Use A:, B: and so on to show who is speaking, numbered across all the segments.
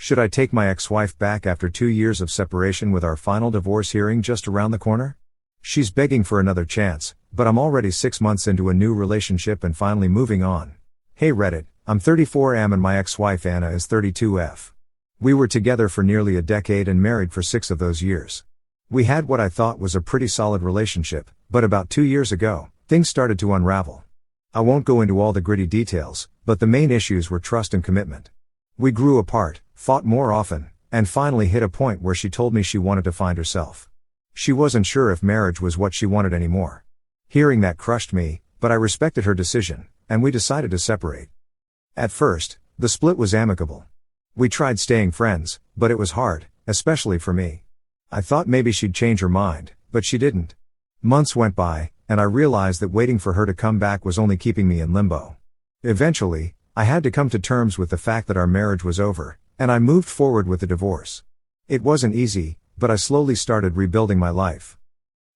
A: Should I take my ex-wife back after 2 years of separation with our final divorce hearing just around the corner? She's begging for another chance, but I'm already 6 months into a new relationship and finally moving on. Hey Reddit, I'm 34 and my ex-wife Anna is 32. We were together for nearly a decade and married for 6 of those years. We had what I thought was a pretty solid relationship, but about 2 years ago, things started to unravel. I won't go into all the gritty details, but the main issues were trust and commitment. We grew apart, fought more often, and finally hit a point where she told me she wanted to find herself. She wasn't sure if marriage was what she wanted anymore. Hearing that crushed me, but I respected her decision, and we decided to separate. At first, the split was amicable. We tried staying friends, but it was hard, especially for me. I thought maybe she'd change her mind, but she didn't. Months went by, and I realized that waiting for her to come back was only keeping me in limbo. Eventually, I had to come to terms with the fact that our marriage was over, and I moved forward with the divorce. It wasn't easy, but I slowly started rebuilding my life.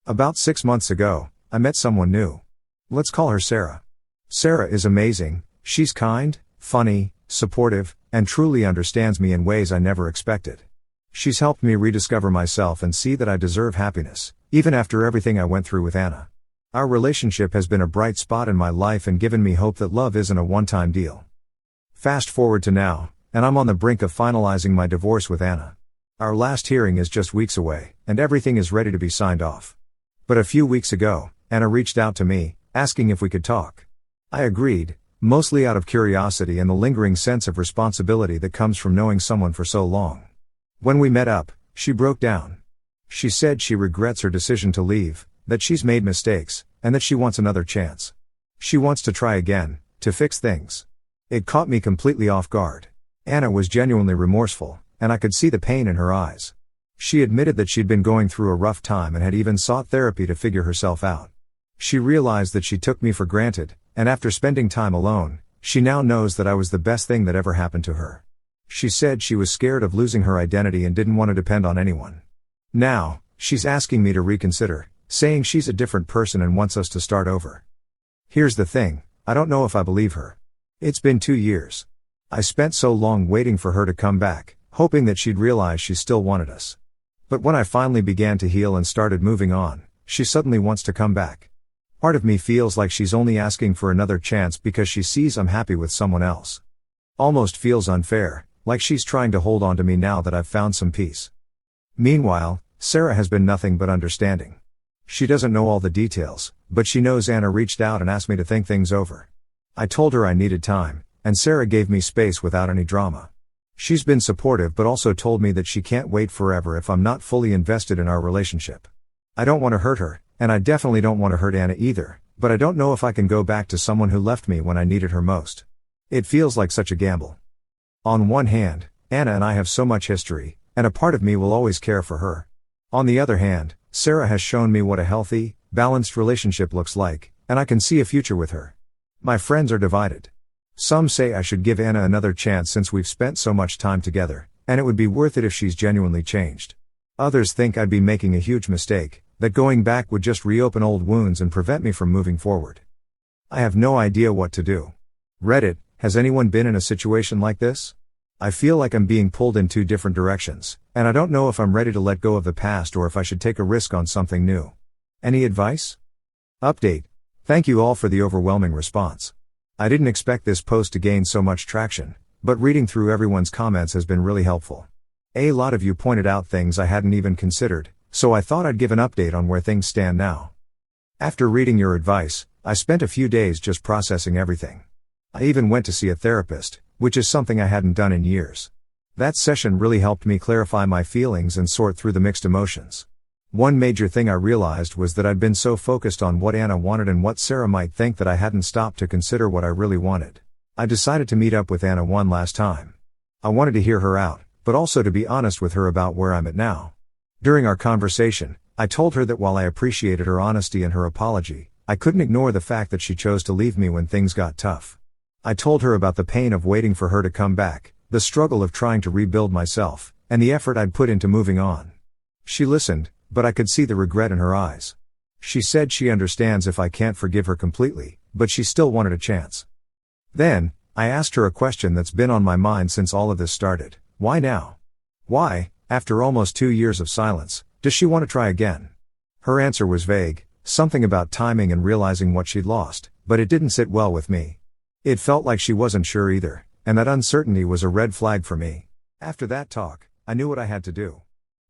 A: About 6 months ago, I met someone new. Let's call her Sarah. Sarah is amazing. She's kind, funny, supportive, and truly understands me in ways I never expected. She's helped me rediscover myself and see that I deserve happiness, even after everything I went through with Anna. Our relationship has been a bright spot in my life and given me hope that love isn't a one-time deal. Fast forward to now, and I'm on the brink of finalizing my divorce with Anna. Our last hearing is just weeks away, and everything is ready to be signed off. But a few weeks ago, Anna reached out to me, asking if we could talk. I agreed, mostly out of curiosity and the lingering sense of responsibility that comes from knowing someone for so long. When we met up, she broke down. She said she regrets her decision to leave, that she's made mistakes, and that she wants another chance. She wants to try again, to fix things. It caught me completely off guard. Anna was genuinely remorseful, and I could see the pain in her eyes. She admitted that she'd been going through a rough time and had even sought therapy to figure herself out. She realized that she took me for granted, and after spending time alone, she now knows that I was the best thing that ever happened to her. She said she was scared of losing her identity and didn't want to depend on anyone. Now, she's asking me to reconsider, saying she's a different person and wants us to start over. Here's the thing, I don't know if I believe her. It's been 2 years. I spent so long waiting for her to come back, hoping that she'd realize she still wanted us. But when I finally began to heal and started moving on, she suddenly wants to come back. Part of me feels like she's only asking for another chance because she sees I'm happy with someone else. Almost feels unfair, like she's trying to hold on to me now that I've found some peace. Meanwhile, Sarah has been nothing but understanding. She doesn't know all the details, but she knows Anna reached out and asked me to think things over. I told her I needed time, and Sarah gave me space without any drama. She's been supportive but also told me that she can't wait forever if I'm not fully invested in our relationship. I don't want to hurt her, and I definitely don't want to hurt Anna either, but I don't know if I can go back to someone who left me when I needed her most. It feels like such a gamble. On one hand, Anna and I have so much history, and a part of me will always care for her. On the other hand, Sarah has shown me what a healthy, balanced relationship looks like, and I can see a future with her. My friends are divided. Some say I should give Anna another chance since we've spent so much time together, and it would be worth it if she's genuinely changed. Others think I'd be making a huge mistake, that going back would just reopen old wounds and prevent me from moving forward. I have no idea what to do. Reddit, has anyone been in a situation like this? I feel like I'm being pulled in 2 different directions, and I don't know if I'm ready to let go of the past or if I should take a risk on something new. Any advice? Update. Thank you all for the overwhelming response. I didn't expect this post to gain so much traction, but reading through everyone's comments has been really helpful. A lot of you pointed out things I hadn't even considered, so I thought I'd give an update on where things stand now. After reading your advice, I spent a few days just processing everything. I even went to see a therapist, which is something I hadn't done in years. That session really helped me clarify my feelings and sort through the mixed emotions. One major thing I realized was that I'd been so focused on what Anna wanted and what Sarah might think that I hadn't stopped to consider what I really wanted. I decided to meet up with Anna one last time. I wanted to hear her out, but also to be honest with her about where I'm at now. During our conversation, I told her that while I appreciated her honesty and her apology, I couldn't ignore the fact that she chose to leave me when things got tough. I told her about the pain of waiting for her to come back, the struggle of trying to rebuild myself, and the effort I'd put into moving on. She listened, but I could see the regret in her eyes. She said she understands if I can't forgive her completely, but she still wanted a chance. Then, I asked her a question that's been on my mind since all of this started. Why now? Why, after almost 2 years of silence, does she want to try again? Her answer was vague, something about timing and realizing what she'd lost, but it didn't sit well with me. It felt like she wasn't sure either, and that uncertainty was a red flag for me. After that talk, I knew what I had to do.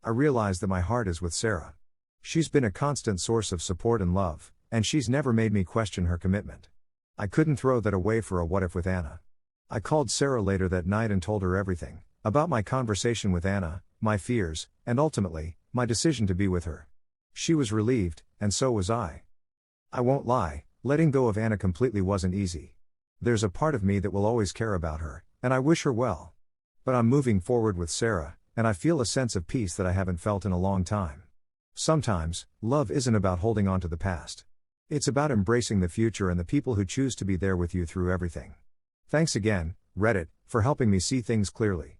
A: I realized that my heart is with Sarah. She's been a constant source of support and love, and she's never made me question her commitment. I couldn't throw that away for a what if with Anna. I called Sarah later that night and told her everything, about my conversation with Anna, my fears, and ultimately, my decision to be with her. She was relieved, and so was I. I won't lie, letting go of Anna completely wasn't easy. There's a part of me that will always care about her, and I wish her well. But I'm moving forward with Sarah, and I feel a sense of peace that I haven't felt in a long time. Sometimes, love isn't about holding on to the past. It's about embracing the future and the people who choose to be there with you through everything. Thanks again, Reddit, for helping me see things clearly.